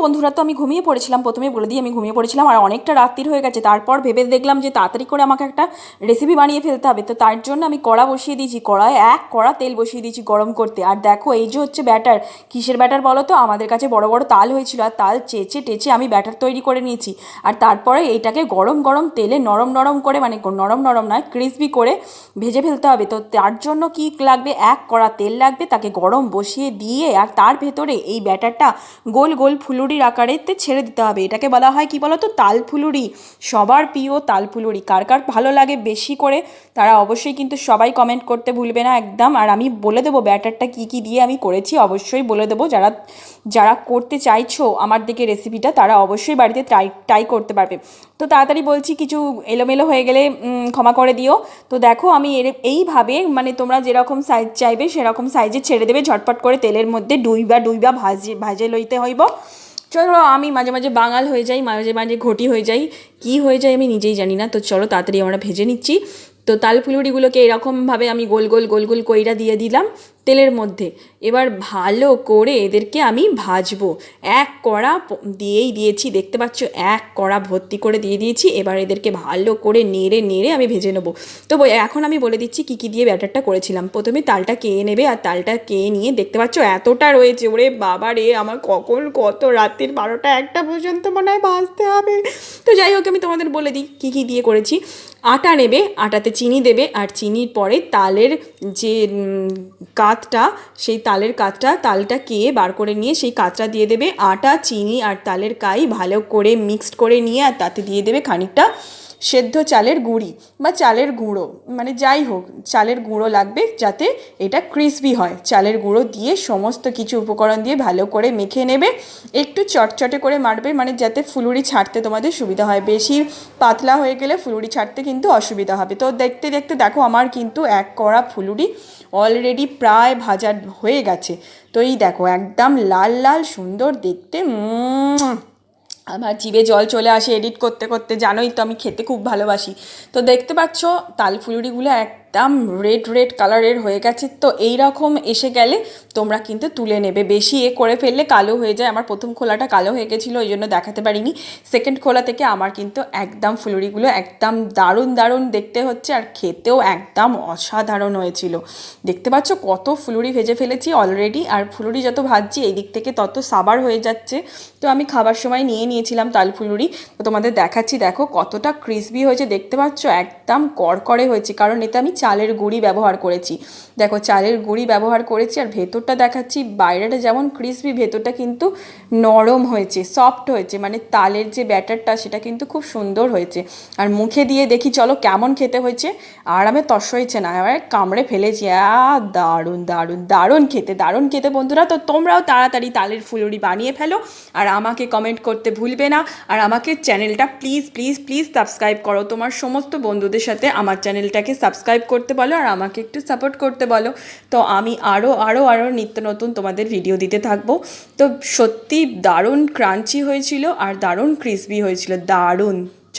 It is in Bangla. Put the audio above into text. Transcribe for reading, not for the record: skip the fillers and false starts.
বন্ধুরা, তো আমি ঘুমিয়ে পড়েছিলাম। প্রথমেই বলে দিই, আমি ঘুমিয়ে পড়েছিলাম আর অনেকটা রাত্রির হয়ে গেছে। তারপর ভেবে দেখলাম যে তাড়াতাড়ি করে আমাকে একটা রেসিপি বানিয়ে ফেলতে হবে। তো তার জন্য আমি কড়া বসিয়ে দিয়েছি, কড়ায় এক কড়া তেল বসিয়ে দিয়েছি গরম করতে। আর দেখো, এই যে হচ্ছে ব্যাটার। কিসের ব্যাটার বলো তো? আমাদের কাছে বড় বড় তাল হয়েছিল, আর তাল চেঁচে টেচে আমি ব্যাটার তৈরি করে নিয়েছি। আর তারপরে এইটাকে গরম গরম তেলে নরম নরম করে, মানে নরম নরম নয়, ক্রিসপি করে ভেজে ফেলতে হবে। তো তার জন্য কি লাগবে? এক কড়া তেল লাগবে, তাকে গরম বসিয়ে দিয়ে আর তার ভেতরে এই ব্যাটারটা গোল গোল ফুলুরির আকারেতে ছেড়ে দিতে হবে। এটাকে বলা হয় কি বলো তো? তাল ফুলুরি। সবার প্রিয় তাল ফুলুরি। কার কার ভালো লাগে বেশি করে তারা অবশ্যই কিন্তু সবাই কমেন্ট করতে ভুলবে না একদম। আর আমি বলে দেবো ব্যাটারটা কী কী দিয়ে আমি করেছি, অবশ্যই বলে দেবো। যারা যারা করতে চাইছো আমার দিকে রেসিপিটা, তারা অবশ্যই বাড়িতে ট্রাই করতে পারবে। তো তাড়াতাড়ি বলছি, কিছু এলোমেলো হয়ে গেলে ক্ষমা করে দিও। তো দেখো, আমি এইভাবে, মানে তোমরা যেরকম সাইজ চাইবে সেরকম সাইজে ছেড়ে দেবে ঝটপট করে তেলের মধ্যে। ডুইবা ডুইবা ভাজে লইতে হইব। চলো, আমি মাঝে মাঝে বাঙাল হয়ে যাই, মাঝে মাঝে ঘটি হয়ে যাই, কি হয়ে যায় আমি নিজেই জানি না। তো চলো তাড়াতাড়ি আমরা ভেজে নিচ্ছি। তো তাল ফুলুরিগুলোকে এরকমভাবে আমি গোল গোল গোল গোল কইরা দিয়ে দিলাম তেলের মধ্যে। এবার ভালো করে এদেরকে আমি ভাজবো। এক কড়া দিয়েই দিয়েছি, দেখতে পাচ্ছ, এক কড়া ভর্তি করে দিয়ে দিয়েছি। এবার এদেরকে ভালো করে নেড়ে নেড়ে আমি ভেজে নেবো। তো এখন আমি বলে দিচ্ছি কী কী দিয়ে ব্যাটারটা করেছিলাম। প্রথমে তালটা কেয়ে নেবে, আর তালটা কেয়ে নিয়ে দেখতে পাচ্ছ এতটা রয়েছে। ওরে বাবা রে, আমার কখন কত রাত্রির 12টা 1টা পর্যন্ত মনে হয় ভাজতে হবে। তো যাই হোক, আমি তোমাদের বলে দিই কী কী দিয়ে করেছি। আটা নেবে, আটাতে চিনি দেবে, আর চিনির পরে তালের যে কাতটা, সেই তালের কাতটা, তালটা কেয়ে বার করে নিয়ে সেই কাতটা দিয়ে দেবে। আটা, চিনি আর তালের কাই ভালো করে মিক্সড করে নিয়ে আর তাতে দিয়ে দেবে খানিকটা সেদ্ধ চালের গুঁড়ি বা চালের গুঁড়ো, মানে যাই হোক, চালের গুঁড়ো লাগবে যাতে এটা ক্রিসপি হয়। চালের গুঁড়ো দিয়ে সমস্ত কিছু উপকরণ দিয়ে ভালো করে মেখে নেবে। একটু চটচটে করে মারবে, মানে যাতে ফুলুরি ছাড়তে তোমাদের সুবিধা হয়। বেশি পাতলা হয়ে গেলে ফুলুরি ছাড়তে কিন্তু অসুবিধা হবে। তো দেখতে দেখতে দেখো, আমার কিন্তু এক কড়া ফুলুরি অলরেডি প্রায় ভাজা হয়ে গেছে। তো এই দেখো, একদম লাল লাল সুন্দর দেখতে। আমার জিভে জল চলে আসে এডিট করতে করতে, জানোই তো আমি খেতে খুব ভালোবাসি। তো দেখতে পাচ্ছ তাল ফুলুরিগুলো একদম রেড রেড কালারের হয়ে গেছে। তো এই রকম এসে গেলে তোমরা কিন্তু তুলে নেবে। বেশি করে ফেললে কালো হয়ে যায়। আমার প্রথম খোলাটা কালো হয়ে গেছিলো, ওই জন্য দেখাতে পারিনি। সেকেন্ড খোলা থেকে আমার কিন্তু একদম ফুলুরিগুলো একদম দারুণ দারুণ দেখতে হচ্ছে, আর খেতেও একদম অসাধারণ হয়েছিল। দেখতে পাচ্ছ কত ফুলুরি ভেজে ফেলেছি অলরেডি। আর ফুলুরি যত ভাজছি এই দিক থেকে তত সাবার হয়ে যাচ্ছে। তো আমি খাবার সময় নিয়েছিলাম তাল ফুলুরি। তো তোমাদের দেখাচ্ছি, দেখো কতটা ক্রিসপি হয়েছে। দেখতে পাচ্ছ একদম কড়কড়ে হয়েছে, কারণ এতে আমি চালের গুঁড়ি ব্যবহার করেছি। দেখো, চালের গুঁড়ি ব্যবহার করেছি। আর ভেতরটা দেখাচ্ছি, বাইরেটা যেমন ক্রিসপি, ভেতরটা কিন্তু নরম হয়েছে, সফট হয়েছে। মানে তালের যে ব্যাটারটা সেটা কিন্তু খুব সুন্দর হয়েছে। আর মুখে দিয়ে দেখি চলো কেমন খেতে হয়েছে। আর আমি তস হয়েছে না, এবার কামড়ে ফেলেছি। দারুণ দারুণ দারুণ খেতে, দারুণ খেতে বন্ধুরা। তো তোমরাও তাড়াতাড়ি তালের ফুলুরি বানিয়ে ফেলো, আর আমাকে কমেন্ট করতে ভুলবে না। আর আমাকে চ্যানেলটা প্লিজ প্লিজ প্লিজ সাবস্ক্রাইব করো। তোমার সমস্ত বন্ধুদের সাথে আমার চ্যানেলটাকে সাবস্ক্রাইব করতে বলো, আর আমাকে একটু সাপোর্ট করতে বলো। তো আমি আরও আরও আরও নিত্য নতুন তোমাদের ভিডিও দিতে থাকবো। তো সত্যি দারুণ ক্রাঞ্চি হয়েছিল আর দারুণ ক্রিসপি হয়েছিল, দারুণ।